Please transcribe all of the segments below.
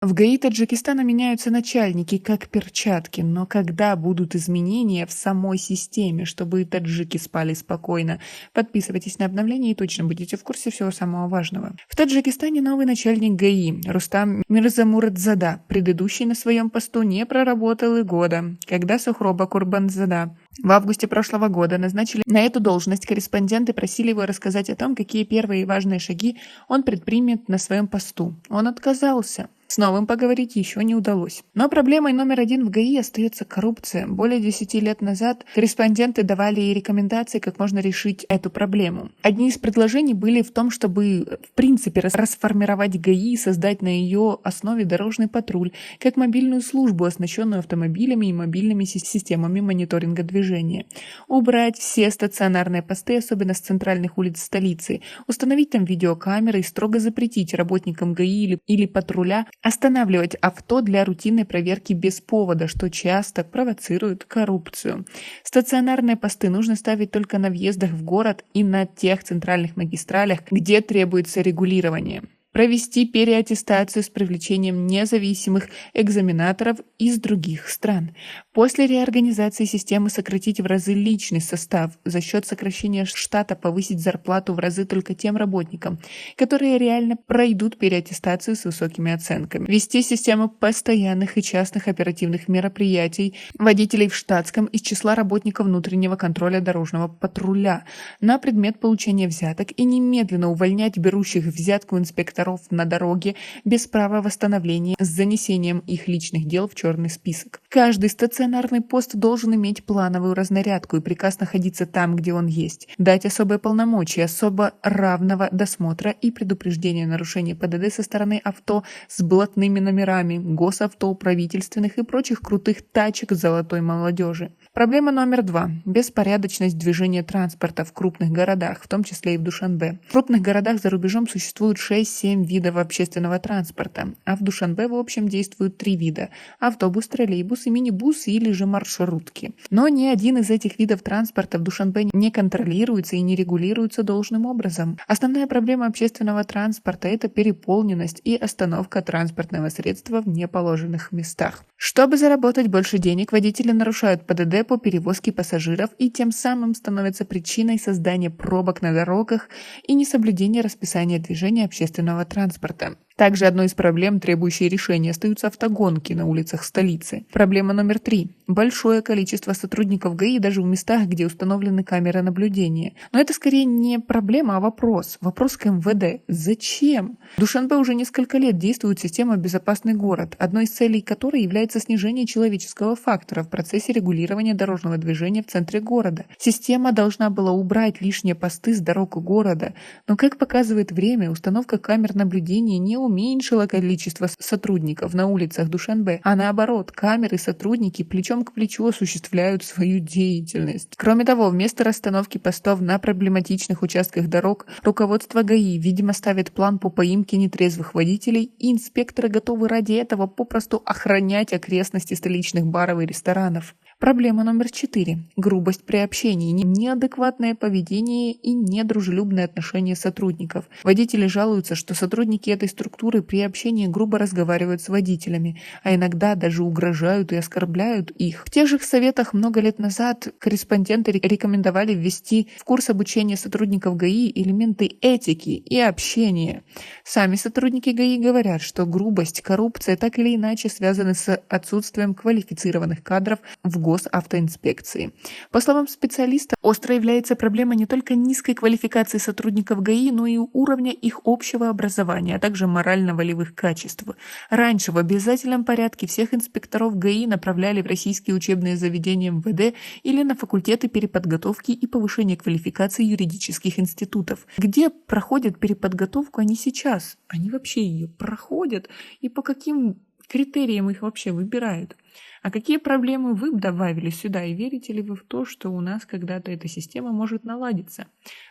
В ГАИ Таджикистана меняются начальники как перчатки, но когда будут изменения в самой системе, чтобы таджики спали спокойно? Подписывайтесь на обновления и точно будете в курсе всего самого важного. В Таджикистане новый начальник ГАИ Рустам Мирзамурадзада. Предыдущий на своем посту не проработал и года, когда Сухроба Курбанзада в августе прошлого года назначили на эту должность. Корреспонденты просили его рассказать о том, какие первые важные шаги он предпримет на своем посту. Он отказался. С новым поговорить еще не удалось. Но проблемой номер один в ГАИ остается коррупция. Более 10 лет назад корреспонденты давали ей рекомендации, как можно решить эту проблему. Одни из предложений были в том, чтобы в принципе расформировать ГАИ и создать на ее основе дорожный патруль, как мобильную службу, оснащенную автомобилями и мобильными системами мониторинга движения. Убрать все стационарные посты, особенно с центральных улиц столицы, установить там видеокамеры и строго запретить работникам ГАИ или патруля останавливать авто для рутинной проверки без повода, что часто провоцирует коррупцию. Стационарные посты нужно ставить только на въездах в город и на тех центральных магистралях, где требуется регулирование. Провести переаттестацию с привлечением независимых экзаменаторов из других стран. После реорганизации системы сократить в разы личный состав. За счет сокращения штата повысить зарплату в разы только тем работникам, которые реально пройдут переаттестацию с высокими оценками. Ввести систему постоянных и частных оперативных мероприятий водителей в штатском из числа работников внутреннего контроля дорожного патруля на предмет получения взяток и немедленно увольнять берущих взятку инспекторов на дороге без права восстановления с занесением их личных дел в черный список. Каждый стационарный пост должен иметь плановую разнарядку и приказ находиться там, где он есть. Дать особые полномочия, особо равного досмотра и предупреждения нарушений ПДД со стороны авто с блатными номерами, госавто, правительственных и прочих крутых тачек золотой молодежи. Проблема номер 2. Беспорядочность движения транспорта в крупных городах, в том числе и в Душанбе. В крупных городах за рубежом существует 6-7 видов общественного транспорта, а в Душанбе в общем действуют 3 вида – автобус, троллейбус и минибус или же маршрутки. Но ни один из этих видов транспорта в Душанбе не контролируется и не регулируется должным образом. Основная проблема общественного транспорта – это переполненность и остановка транспортного средства в неположенных местах. Чтобы заработать больше денег, водители нарушают ПДД по перевозке пассажиров и тем самым становятся причиной создания пробок на дорогах и несоблюдения расписания движения общественного транспорта. Также одной из проблем, требующей решения, остаются автогонки на улицах столицы. Проблема номер 3. Большое количество сотрудников ГАИ даже в местах, где установлены камеры наблюдения. Но это скорее не проблема, а вопрос. Вопрос к МВД. Зачем? В Душанбе уже несколько лет действует система «Безопасный город», одной из целей которой является снижение человеческого фактора в процессе регулирования дорожного движения в центре города. Система должна была убрать лишние посты с дорог города, но, как показывает время, установка камер наблюдения не уменьшила количество сотрудников на улицах Душанбе, а наоборот, камеры и сотрудники плечом к плечу осуществляют свою деятельность. Кроме того, вместо расстановки постов на проблематичных участках дорог, руководство ГАИ, видимо, ставит план по поимке нетрезвых водителей, и инспекторы готовы ради этого попросту охранять окрестности столичных баров и ресторанов. Проблема номер 4. Грубость при общении, неадекватное поведение и недружелюбное отношение сотрудников. Водители жалуются, что сотрудники этой структуры при общении грубо разговаривают с водителями, а иногда даже угрожают и оскорбляют их. В тех же советах много лет назад корреспонденты рекомендовали ввести в курс обучения сотрудников ГАИ элементы этики и общения. Сами сотрудники ГАИ говорят, что грубость, коррупция так или иначе связаны с отсутствием квалифицированных кадров в госавтоинспекции. По словам специалиста, остро является проблема не только низкой квалификации сотрудников ГАИ, но и уровня их общего образования, а также морально-волевых качеств. Раньше в обязательном порядке всех инспекторов ГАИ направляли в российские учебные заведения МВД или на факультеты переподготовки и повышения квалификации юридических институтов. Где проходят переподготовку они сейчас? Они вообще ее проходят? И по каким критериям их вообще выбирают? А какие проблемы вы добавили сюда, и верите ли вы в то, что у нас когда-то эта система может наладиться?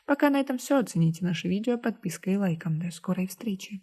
Пока на этом все. Оцените наше видео подпиской и лайком. До скорой встречи.